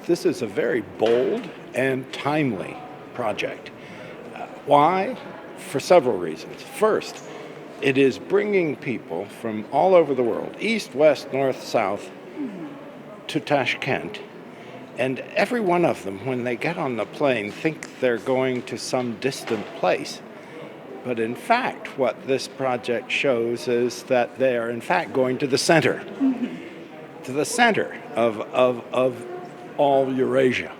this is a very bold and timely project. Why? For several reasons. First, it is bringing people from all over the world, east, west, north, south, to Tashkent. And every one of them, when they get on the plane, think they're going to some distant place. But in fact, what this project shows is that they are in fact going to the center, to the center of all Eurasia.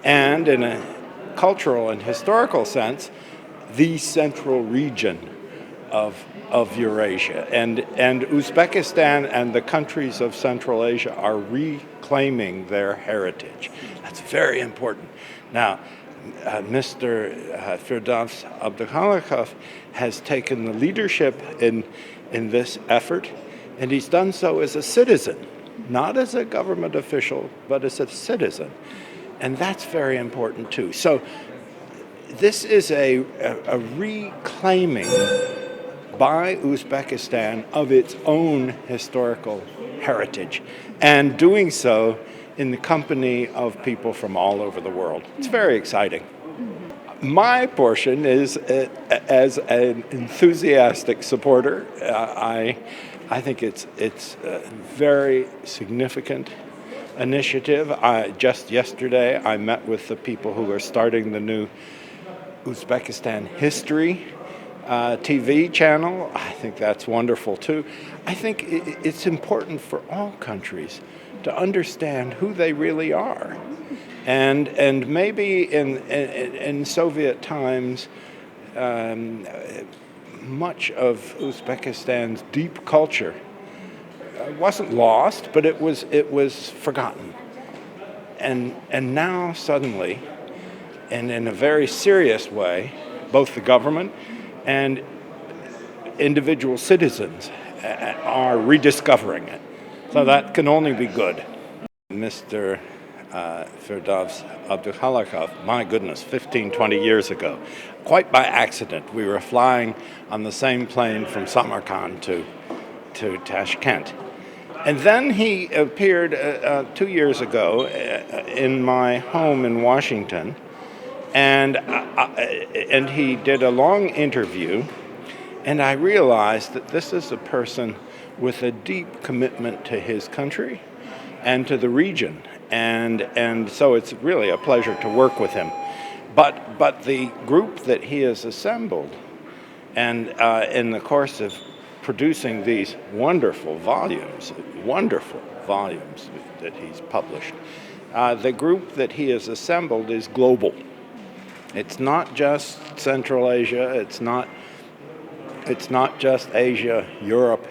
And in a cultural and historical sense, the central region of Eurasia. And Uzbekistan and the countries of Central Asia are reclaiming their heritage. That's very important. Now, Mr. Firdavs Abdukhalakov has taken the leadership in this effort, and he's done so as a citizen, not as a government official, but as a citizen. And that's very important too. So this is a reclaiming by Uzbekistan of its own historical heritage, and doing so in the company of people from all over the world. It's very exciting. My portion is as an enthusiastic supporter. I think it's a very significant initiative. Just yesterday, I met with the people who are starting the new Uzbekistan History TV channel. I think that's wonderful too. I think it's important for all countries to understand who they really are. And maybe in Soviet times, much of Uzbekistan's deep culture wasn't lost, but it was forgotten. And now suddenly, and in a very serious way, both the government and individual citizens are rediscovering it. So that can only be good. Mr. Firdavs Abdukhalakov, my goodness, 15, 20 years ago, quite by accident, we were flying on the same plane from Samarkand to Tashkent. And then he appeared 2 years ago in my home in Washington, and he did a long interview, and I realized that this is a person with a deep commitment to his country and to the region, and so it's really a pleasure to work with him. But the group that he has assembled, and in the course of producing these wonderful volumes that he's published, the group that he has assembled is global. It's not just Central Asia, it's not just Asia, Europe,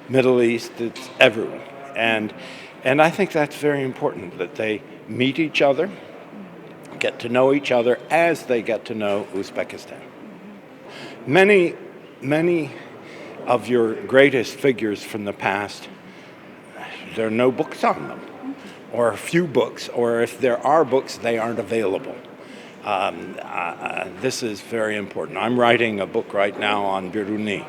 Middle East, it's everyone. And I think that's very important, that they meet each other, get to know each other as they get to know Uzbekistan. Many of your greatest figures from the past, there are no books on them, or a few books, or if there are books, they aren't available. This is very important. I'm writing a book right now on Biruni,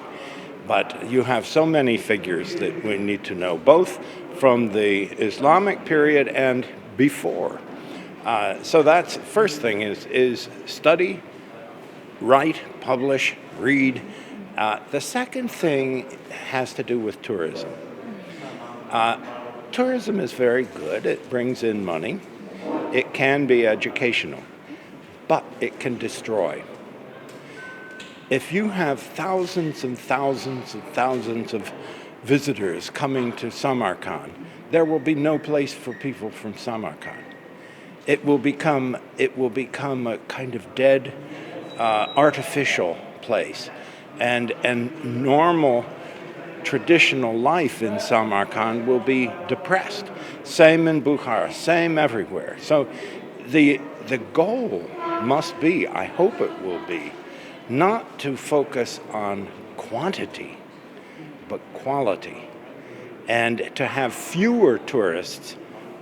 but you have so many figures that we need to know, both from the Islamic period and before. So that's first thing is study, write, publish, read. The second thing has to do with tourism. Tourism is very good. It brings in money. It can be educational, but it can destroy. If you have thousands and thousands and thousands of visitors coming to Samarkand, there will be no place for people from Samarkand. It will become a kind of dead, artificial place, and normal, traditional life in Samarkand will be depressed. Same in Bukhara, same everywhere. So the goal must be, I hope it will be, not to focus on quantity, but quality, and to have fewer tourists,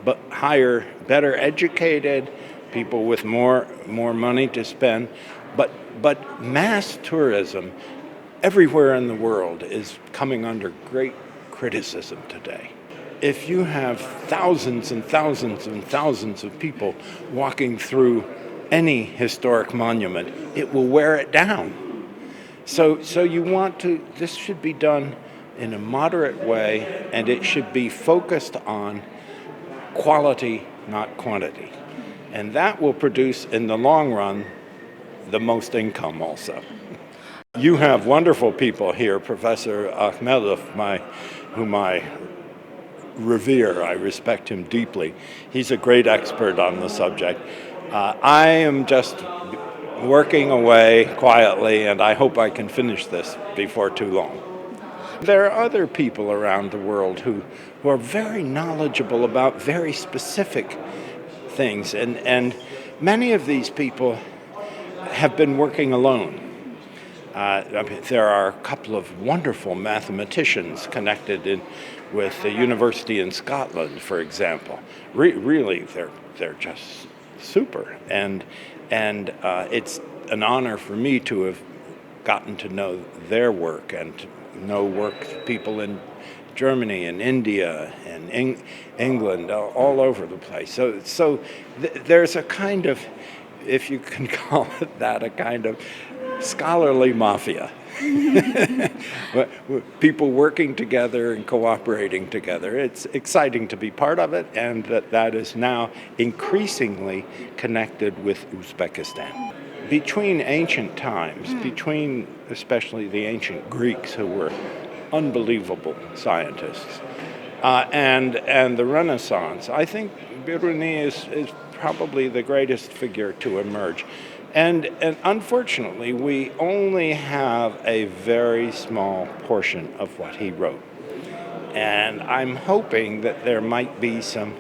but hire better educated people with more money to spend. But mass tourism everywhere in the world is coming under great criticism today. if you have thousands and thousands and thousands of people walking through any historic monument, it will wear it down. So you want to, this should be done in a moderate way, and it should be focused on quality, not quantity. And that will produce, in the long run, the most income also. You have wonderful people here, Professor Akhmedov, whom I revere. I respect him deeply. He's a great expert on the subject. I am just working away quietly, and I hope I can finish this before too long. There are other people around the world who are very knowledgeable about very specific things, and many of these people have been working alone. There are a couple of wonderful mathematicians connected with the university in Scotland, for example. Really, they're just super, and it's an honor for me to have gotten to know their work and to know people in Germany and India and England, all over the place. So there's a kind of, if you can call it that, a kind of scholarly mafia. People working together and cooperating together. It's exciting to be part of it, and that is now increasingly connected with Uzbekistan. Between ancient times, between especially the ancient Greeks, who were unbelievable scientists, and the Renaissance, I think Biruni is probably the greatest figure to emerge. And unfortunately, we only have a very small portion of what he wrote. And I'm hoping that there might be some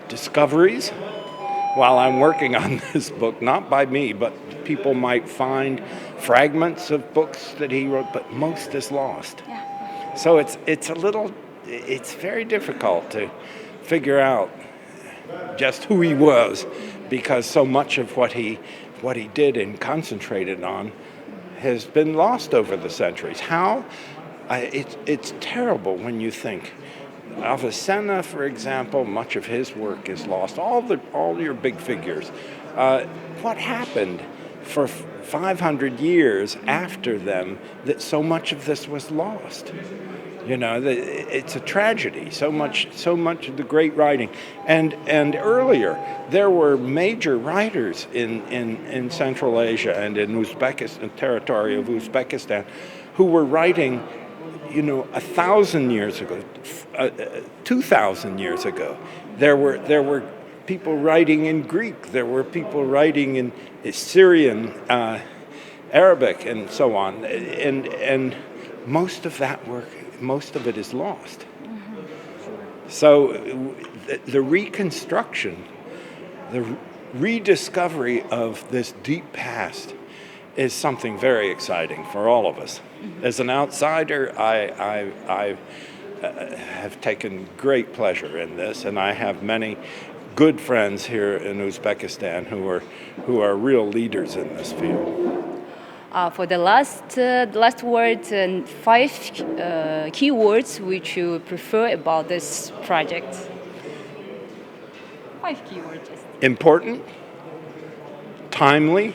discoveries while I'm working on this book, not by me, but people might find fragments of books that he wrote, but most is lost. Yeah. So it's very difficult to figure out just who he was, because so much of what he did and concentrated on has been lost over the centuries. How? It's terrible when you think. Avicenna, for example, much of his work is lost. All your big figures. What happened for 500 years after them that so much of this was lost? You know, it's a tragedy. So much of the great writing, and earlier there were major writers in Central Asia and in Uzbekistan, territory of Uzbekistan, who were writing, 1,000 years ago, 2,000 years ago. There were people writing in Greek. There were people writing in Syrian, Arabic, and so on. And most of that work. Most of it is lost. So the reconstruction, the rediscovery of this deep past is something very exciting for all of us. As an outsider, I have taken great pleasure in this, and I have many good friends here in Uzbekistan who are real leaders in this field. For the last word and 5 keywords which you prefer about this project. 5 keywords. Important, timely,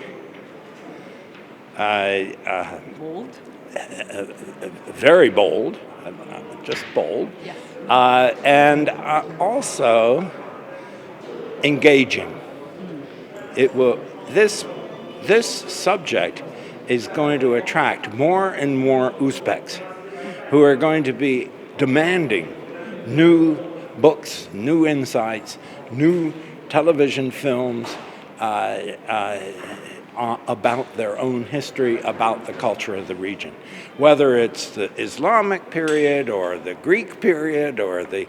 Bold. Very bold, just bold, Yes. And also engaging. It will. This subject is going to attract more and more Uzbeks who are going to be demanding new books, new insights, new television films about their own history, about the culture of the region. Whether it's the Islamic period or the Greek period or the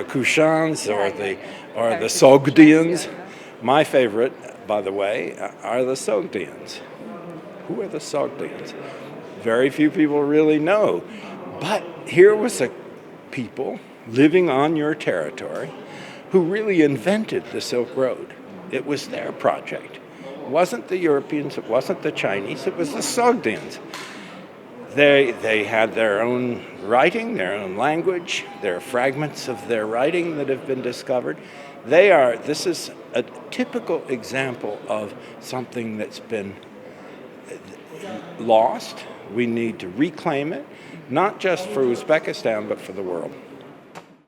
Kushans or the Sogdians. My favorite, by the way, are the Sogdians. Who are the Sogdians? Very few people really know. But here was a people living on your territory who really invented the Silk Road. It was their project. It wasn't the Europeans, it wasn't the Chinese, it was the Sogdians. They had their own writing, their own language. There are fragments of their writing that have been discovered. This is a typical example of something that's been lost. We need to reclaim it, not just for Uzbekistan, but for the world.